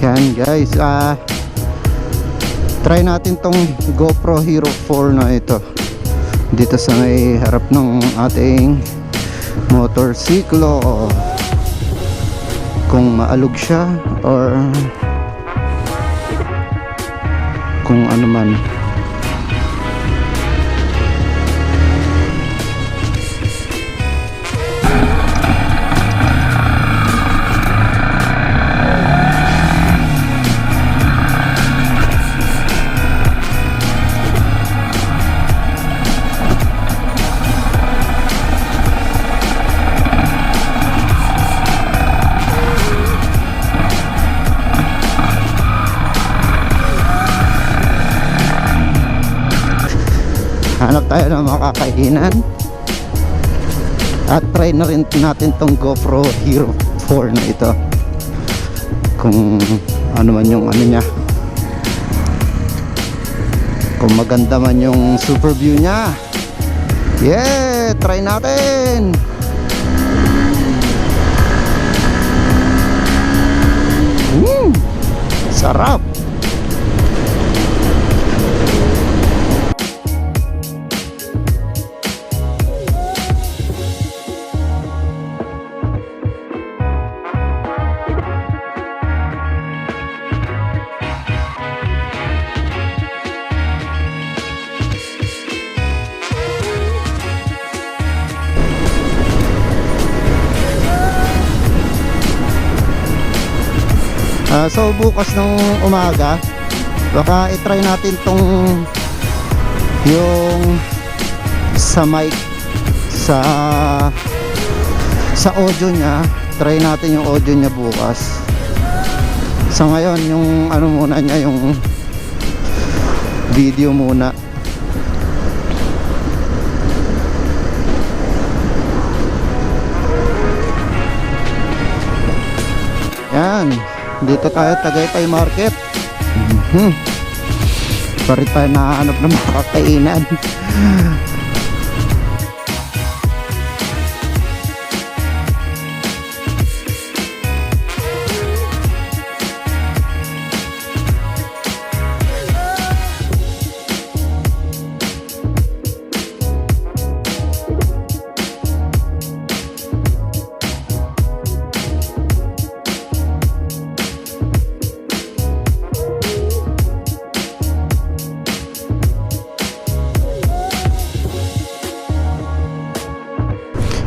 Yan guys, try natin tong GoPro Hero 4 na ito dito sa may harap ng ating motorsiklo, kung maalog siya or kung ano man. Hanap tayo ng makakainan at try na rin natin tong GoPro Hero 4 na ito, kung ano man yung ano niya, kung maganda man yung super view niya. Yeah, try natin. Sarap. So bukas ng umaga baka i-try natin tong yung sa mic sa audio nya, try natin yung audio nya bukas. Sa ngayon yung ano muna nya, yung video muna. Yan, dito tayo Tagaytay Market. Parit tayo nahanap ng makakainan.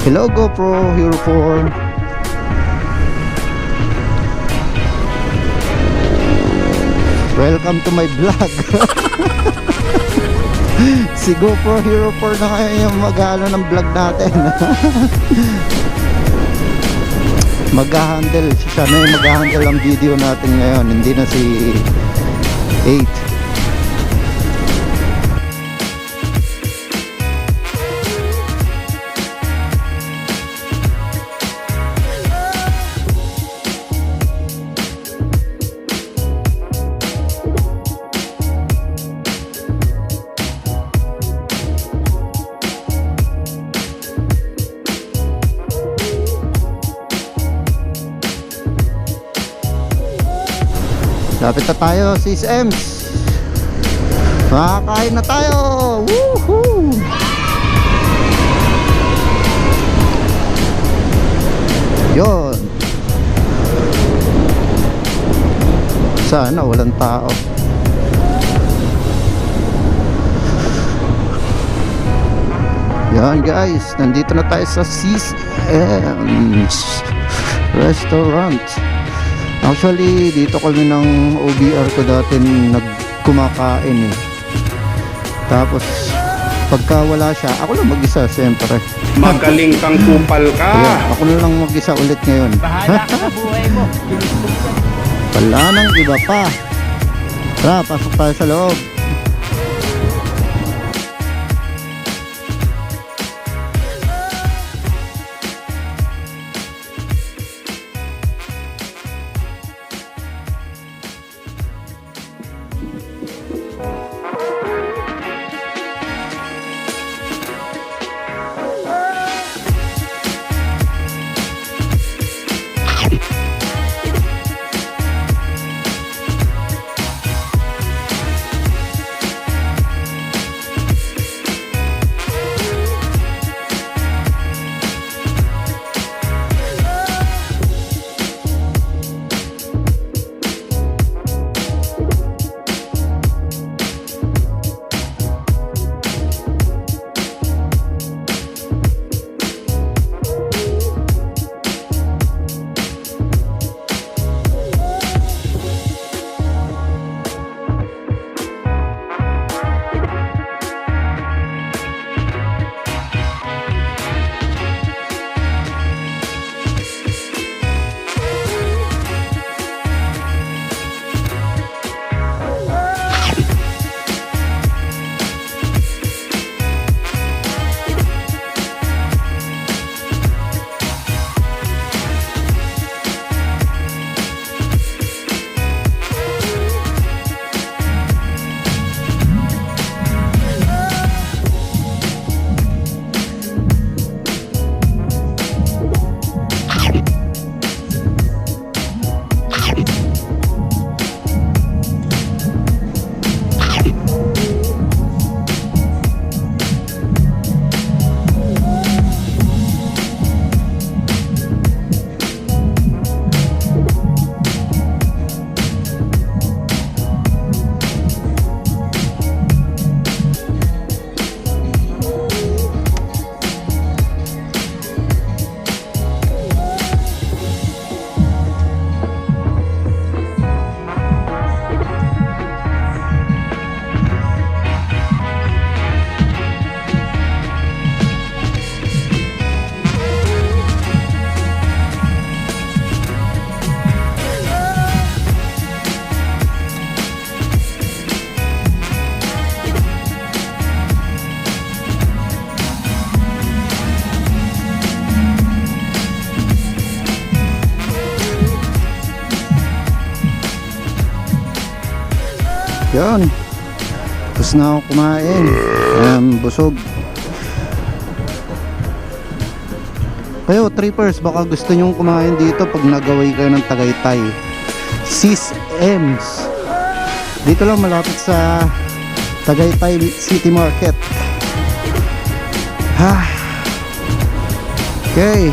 Hello GoPro Hero 4. Welcome to my vlog. Si GoPro Hero 4 na kayo yung mag-ano ng vlog natin. Mag-handle siya na yung mag-handle ang video natin ngayon, hindi na si 8. Lapit na tayo, sis Ems. Makakain na tayo. Woohoo! Yun. Sana walang tao. Yan guys, nandito na tayo sa sis Ems Restaurant. Actually, dito kami ng OBR ko dati nagkumakain eh. Tapos, Pagka wala siya, ako lang mag-isa siyempre. Magaling kang kupal ka. Ayan, ako na lang mag-isa ulit ngayon. Bahala ka sa buhay mo. Wala nang iba pa. Tara, pasok tayo sa loob. Yan. Tapos na ako kumain. Busog. Kayo, trippers, baka gusto nyong kumain dito pag nagaway kayo ng Tagaytay. Sis Ems. Dito lang malapit sa Tagaytay City Market. Okay.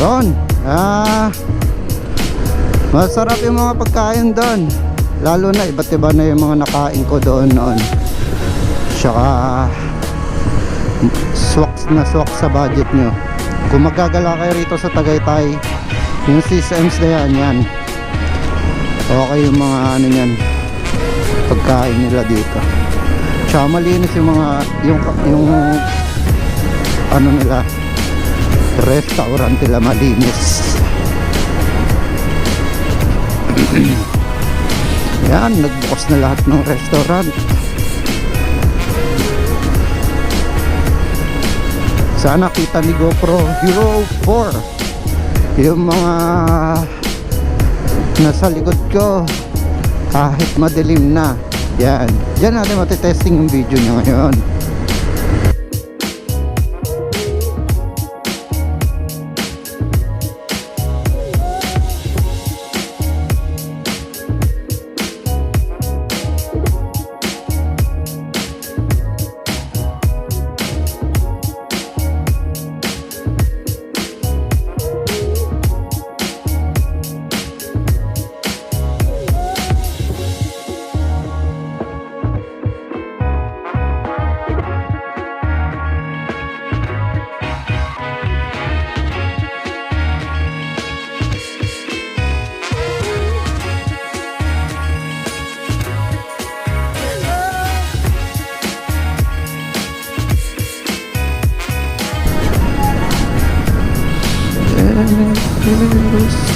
Yun. Masarap yung mga pagkain doon. Lalo na iba't iba na yung mga nakain ko doon noon. Tsaka swak na swak sa budget nyo. Kung magagala kayo rito sa Tagaytay, yung systems na yan. Okay yung mga ano yan, pagkain nila dito. Tsaka malinis yung mga yung ano nila, restaurant nila malinis. Yan, nagbukas na lahat ng restaurant. Sana kita ni GoPro Hero 4 yung mga nasa likod ko kahit madilim na. Yan, dyan natin matitesting yung video nyo ngayon. Elsa.